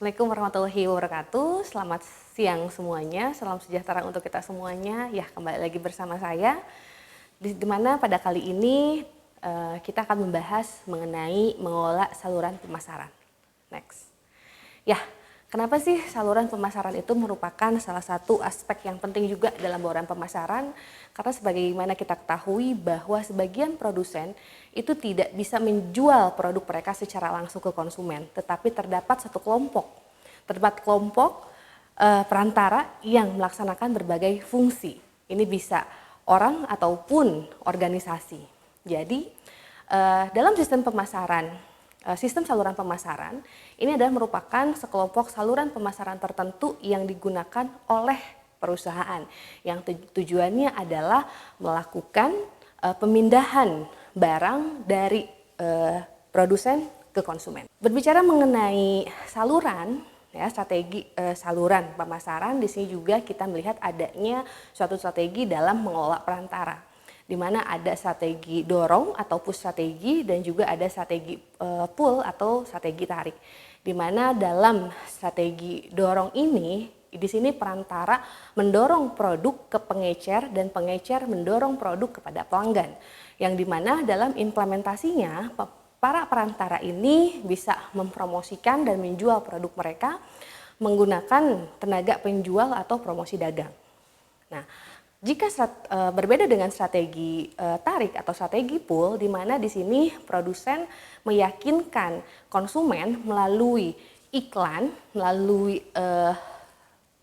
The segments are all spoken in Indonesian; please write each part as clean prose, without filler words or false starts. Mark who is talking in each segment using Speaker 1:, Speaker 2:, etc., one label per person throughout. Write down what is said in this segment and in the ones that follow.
Speaker 1: Assalamualaikum warahmatullahi wabarakatuh. Selamat siang semuanya, salam sejahtera untuk kita semuanya. Ya, kembali lagi bersama saya, di mana pada kali ini kita akan membahas mengenai mengelola saluran pemasaran. Next. Ya, kenapa sih saluran pemasaran itu merupakan salah satu aspek yang penting juga dalam bauran pemasaran? Karena sebagaimana kita ketahui bahwa sebagian produsen itu tidak bisa menjual produk mereka secara langsung ke konsumen, tetapi terdapat kelompok perantara yang melaksanakan berbagai fungsi. Ini bisa orang ataupun organisasi. Jadi dalam sistem pemasaran, sistem saluran pemasaran ini adalah merupakan sekelompok saluran pemasaran tertentu yang digunakan oleh perusahaan yang tujuannya adalah melakukan pemindahan barang dari produsen ke konsumen. Berbicara mengenai saluran, ya, strategi saluran pemasaran, di sini juga kita melihat adanya suatu strategi dalam mengelola perantara, di mana ada strategi dorong atau push strategi dan juga ada strategi pull atau strategi tarik. Di mana dalam strategi dorong ini, di sini perantara mendorong produk ke pengecer dan pengecer mendorong produk kepada pelanggan. Yang dimana dalam implementasinya para perantara ini bisa mempromosikan dan menjual produk mereka menggunakan tenaga penjual atau promosi dagang. Nah, jika berbeda dengan strategi tarik atau strategi pull, di mana di sini produsen meyakinkan konsumen melalui iklan, melalui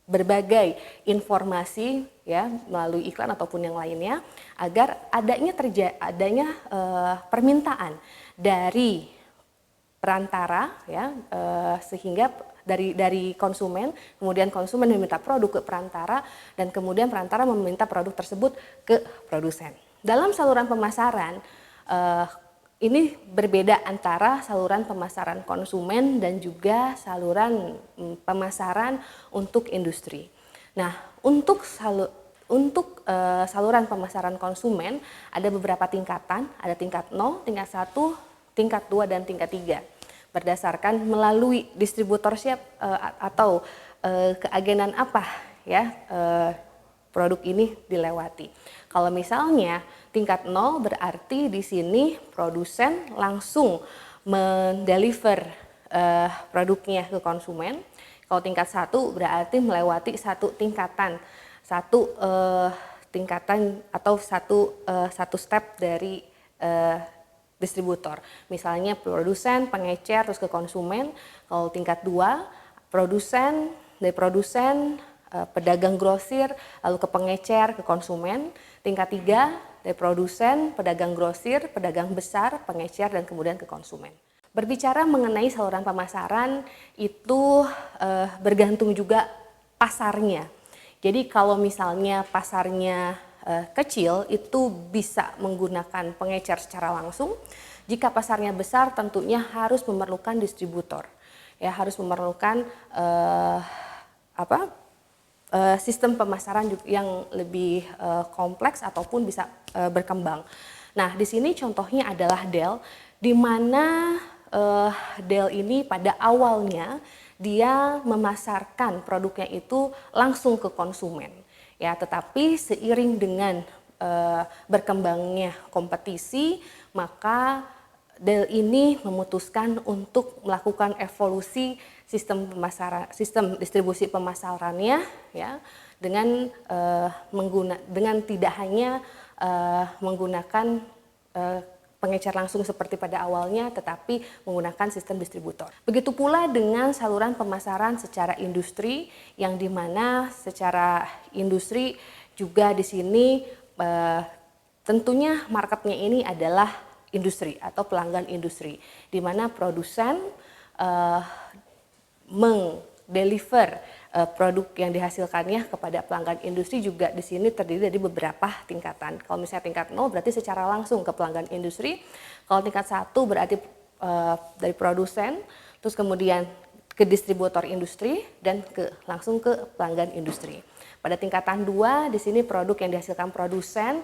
Speaker 1: berbagai informasi, ya, melalui iklan ataupun yang lainnya, agar adanya permintaan dari perantara, ya, sehingga dari konsumen, kemudian konsumen meminta produk ke perantara, dan kemudian perantara meminta produk tersebut ke produsen. Dalam saluran pemasaran ini berbeda antara saluran pemasaran konsumen dan juga saluran pemasaran untuk industri. Nah, untuk saluran pemasaran konsumen ada beberapa tingkatan, ada tingkat 0, tingkat 1, tingkat 2, dan tingkat 3. Berdasarkan melalui distributorship atau keagenan apa, ya, produk ini dilewati. Kalau misalnya tingkat 0 berarti di sini produsen langsung mendeliver produknya ke konsumen. Kalau tingkat 1 berarti melewati satu tingkatan atau satu step dari distributor. Misalnya produsen, pengecer, terus ke konsumen. Kalau tingkat 2, dari produsen, pedagang grosir, lalu ke pengecer, ke konsumen. Tingkat 3, dari produsen, pedagang grosir, pedagang besar, pengecer, dan kemudian ke konsumen. Berbicara mengenai saluran pemasaran itu bergantung juga pasarnya. Jadi kalau misalnya pasarnya kecil itu bisa menggunakan pengecer secara langsung. Jika pasarnya besar tentunya harus memerlukan distributor. Ya, harus memerlukan sistem pemasaran yang lebih kompleks ataupun bisa berkembang. Nah, di sini contohnya adalah Dell, di mana Dell ini pada awalnya dia memasarkan produknya itu langsung ke konsumen, ya. Tetapi seiring dengan berkembangnya kompetisi, maka Dell ini memutuskan untuk melakukan evolusi sistem distribusi pemasarannya, ya, dengan tidak hanya menggunakan pengecer langsung seperti pada awalnya, tetapi menggunakan sistem distributor. Begitu pula dengan saluran pemasaran secara industri, yang dimana secara industri juga di sini tentunya marketnya ini adalah industri atau pelanggan industri, di mana produsen mendeliver produk yang dihasilkannya kepada pelanggan industri juga di sini terdiri dari beberapa tingkatan. Kalau misalnya tingkat 0 berarti secara langsung ke pelanggan industri. Kalau tingkat 1 berarti dari produsen, terus kemudian ke distributor industri dan langsung ke pelanggan industri. Pada tingkatan 2 di sini produk yang dihasilkan produsen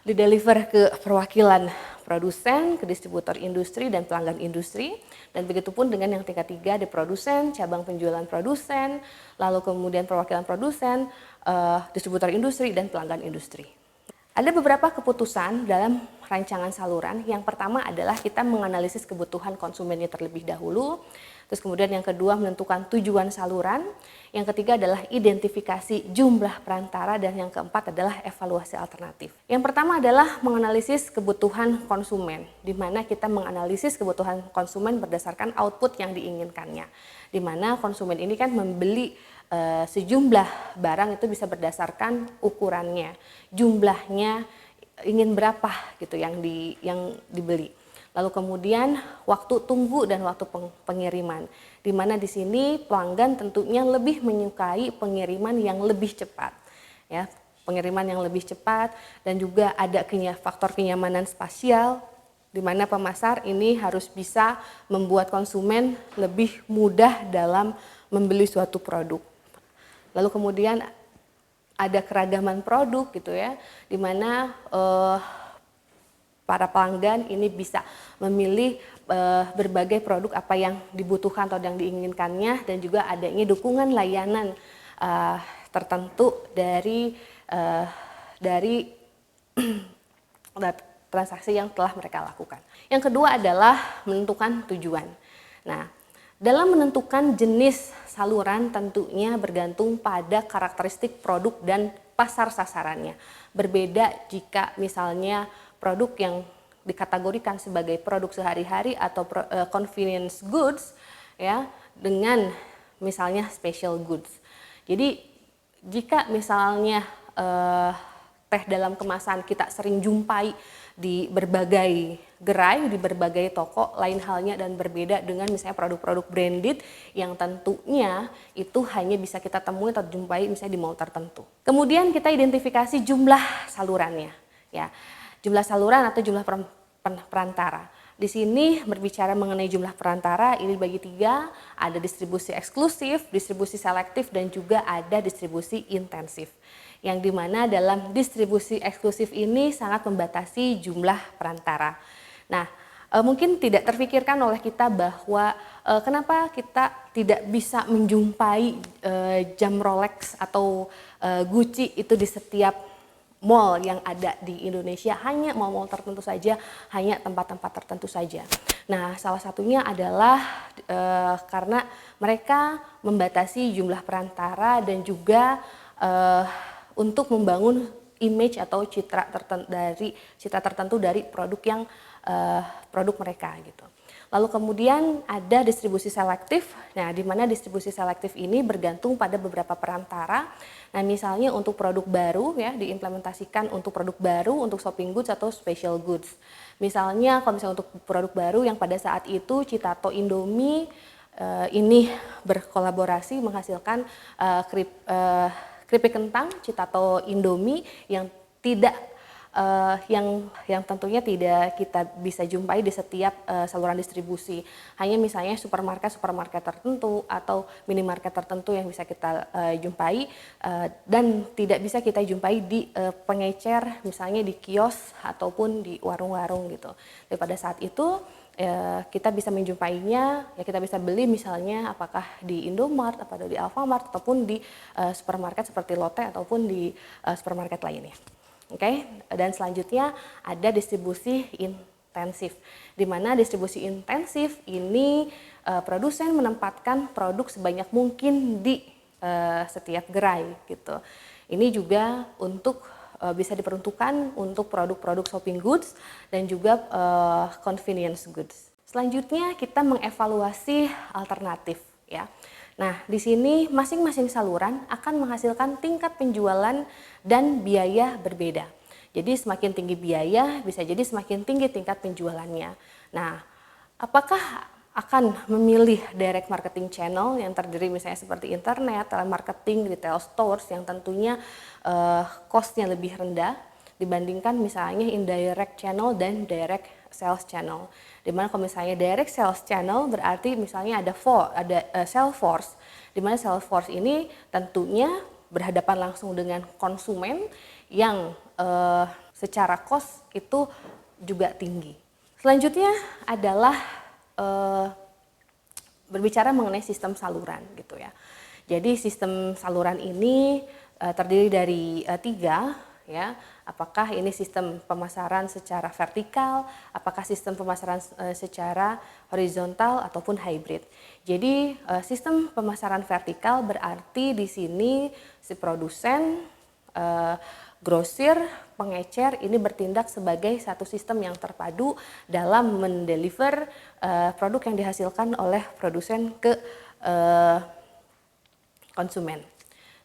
Speaker 1: dideliver ke perwakilan produsen ke distributor industri dan pelanggan industri, dan begitu pun dengan yang tingkat 3 di produsen, cabang penjualan produsen, lalu kemudian perwakilan produsen, distributor industri dan pelanggan industri. Ada beberapa keputusan dalam rancangan saluran. Yang pertama adalah kita menganalisis kebutuhan konsumennya terlebih dahulu. Terus kemudian yang kedua menentukan tujuan saluran. Yang ketiga adalah identifikasi jumlah perantara, dan yang keempat adalah evaluasi alternatif. Yang pertama adalah menganalisis kebutuhan konsumen, di mana kita menganalisis kebutuhan konsumen berdasarkan output yang diinginkannya. Di mana konsumen ini kan membeli sejumlah barang itu bisa berdasarkan ukurannya, jumlahnya ingin berapa gitu yang dibeli. Lalu kemudian waktu tunggu dan waktu pengiriman, di mana di sini pelanggan tentunya lebih menyukai pengiriman yang lebih cepat, ya, pengiriman yang lebih cepat, dan juga ada faktor kenyamanan spasial, di mana pemasar ini harus bisa membuat konsumen lebih mudah dalam membeli suatu produk. Lalu kemudian ada keragaman produk gitu ya, di mana para pelanggan ini bisa memilih berbagai produk apa yang dibutuhkan atau yang diinginkannya, dan juga adanya dukungan layanan tertentu dari transaksi yang telah mereka lakukan. Yang kedua adalah menentukan tujuan. Nah, dalam menentukan jenis saluran tentunya bergantung pada karakteristik produk dan pasar sasarannya. Berbeda jika misalnya produk yang dikategorikan sebagai produk sehari-hari atau convenience goods, ya, dengan misalnya special goods. Jadi jika misalnya teh dalam kemasan kita sering jumpai di berbagai gerai, di berbagai toko, lain halnya dan berbeda dengan misalnya produk-produk branded yang tentunya itu hanya bisa kita temui atau jumpai misalnya di mall tertentu. Kemudian kita identifikasi jumlah salurannya, ya, jumlah saluran atau jumlah perantara. Di sini berbicara mengenai jumlah perantara, ini dibagi 3, ada distribusi eksklusif, distribusi selektif, dan juga ada distribusi intensif. Yang dimana dalam distribusi eksklusif ini sangat membatasi jumlah perantara. Nah, mungkin tidak terfikirkan oleh kita bahwa kenapa kita tidak bisa menjumpai jam Rolex atau Gucci itu di setiap mall yang ada di Indonesia, hanya mall-mall tertentu saja, hanya tempat-tempat tertentu saja. Nah, salah satunya adalah karena mereka membatasi jumlah perantara dan juga untuk membangun image atau citra tertentu dari produk mereka gitu. Lalu kemudian ada distribusi selektif. Nah, di mana distribusi selektif ini bergantung pada beberapa perantara. Nah, misalnya untuk produk baru ya diimplementasikan untuk produk baru, untuk shopping goods atau special goods. Misalnya kalau misalnya untuk produk baru yang pada saat itu Citato Indomie ini berkolaborasi menghasilkan keripik kentang Citato Indomie yang tidak yang tentunya tidak kita bisa jumpai di setiap saluran distribusi. Hanya misalnya supermarket tertentu atau minimarket tertentu yang bisa kita jumpai dan tidak bisa kita jumpai di pengecer misalnya di kios ataupun di warung-warung gitu. Dan pada saat itu kita bisa menjumpainya, ya kita bisa beli misalnya apakah di Indomart atau di Alfamart ataupun di supermarket seperti Lotte ataupun di supermarket lainnya. Oke, dan selanjutnya ada distribusi intensif, di mana distribusi intensif ini produsen menempatkan produk sebanyak mungkin di setiap gerai gitu. Ini juga untuk bisa diperuntukkan untuk produk-produk shopping goods dan juga convenience goods. Selanjutnya kita mengevaluasi alternatif ya. Nah, di sini masing-masing saluran akan menghasilkan tingkat penjualan dan biaya berbeda. Jadi semakin tinggi biaya, bisa jadi semakin tinggi tingkat penjualannya. Nah, apakah akan memilih direct marketing channel yang terdiri misalnya seperti internet, telemarketing, retail stores yang tentunya cost-nya lebih rendah dibandingkan misalnya indirect channel dan direct sales channel. Dimana kalau misalnya direct sales channel berarti misalnya ada sales force, dimana sales force ini tentunya berhadapan langsung dengan konsumen yang secara cost itu juga tinggi. Selanjutnya adalah berbicara mengenai sistem saluran gitu ya. Jadi sistem saluran ini terdiri dari 3 ya. Apakah ini sistem pemasaran secara vertikal, apakah sistem pemasaran secara horizontal ataupun hybrid. Jadi sistem pemasaran vertikal berarti di sini si produsen, grosir, pengecer ini bertindak sebagai satu sistem yang terpadu dalam mendeliver produk yang dihasilkan oleh produsen ke konsumen.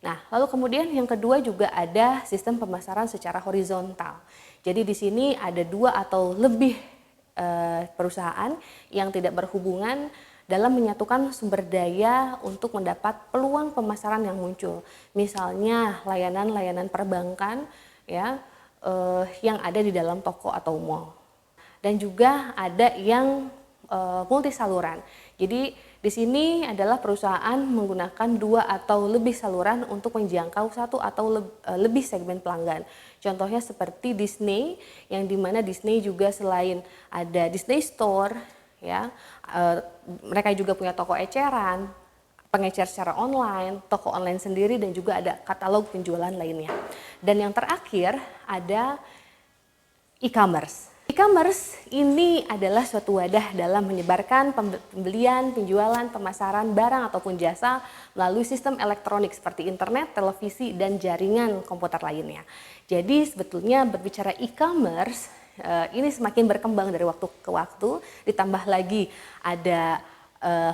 Speaker 1: Nah, lalu kemudian yang kedua juga ada sistem pemasaran secara horizontal. Jadi di sini ada 2 atau lebih perusahaan yang tidak berhubungan dalam menyatukan sumber daya untuk mendapat peluang pemasaran yang muncul. Misalnya layanan-layanan perbankan ya yang ada di dalam toko atau mall. Dan juga ada yang multi saluran. Jadi di sini adalah perusahaan menggunakan 2 atau lebih saluran untuk menjangkau 1 atau lebih segmen pelanggan. Contohnya seperti Disney, yang dimana Disney juga selain ada Disney Store, ya, mereka juga punya toko eceran, pengecer secara online, toko online sendiri, dan juga ada katalog penjualan lainnya. Dan yang terakhir ada e-commerce. E-commerce ini adalah suatu wadah dalam menyebarkan pembelian, penjualan, pemasaran barang ataupun jasa melalui sistem elektronik seperti internet, televisi, dan jaringan komputer lainnya. Jadi sebetulnya berbicara e-commerce ini semakin berkembang dari waktu ke waktu, ditambah lagi ada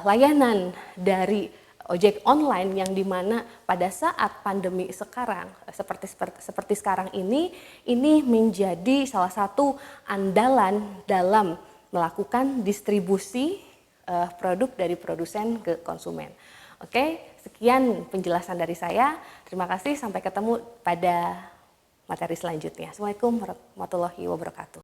Speaker 1: layanan dari ojek online yang dimana pada saat pandemi sekarang seperti sekarang ini menjadi salah satu andalan dalam melakukan distribusi produk dari produsen ke konsumen. Oke, sekian penjelasan dari saya. Terima kasih, sampai ketemu pada materi selanjutnya. Assalamualaikum warahmatullahi wabarakatuh.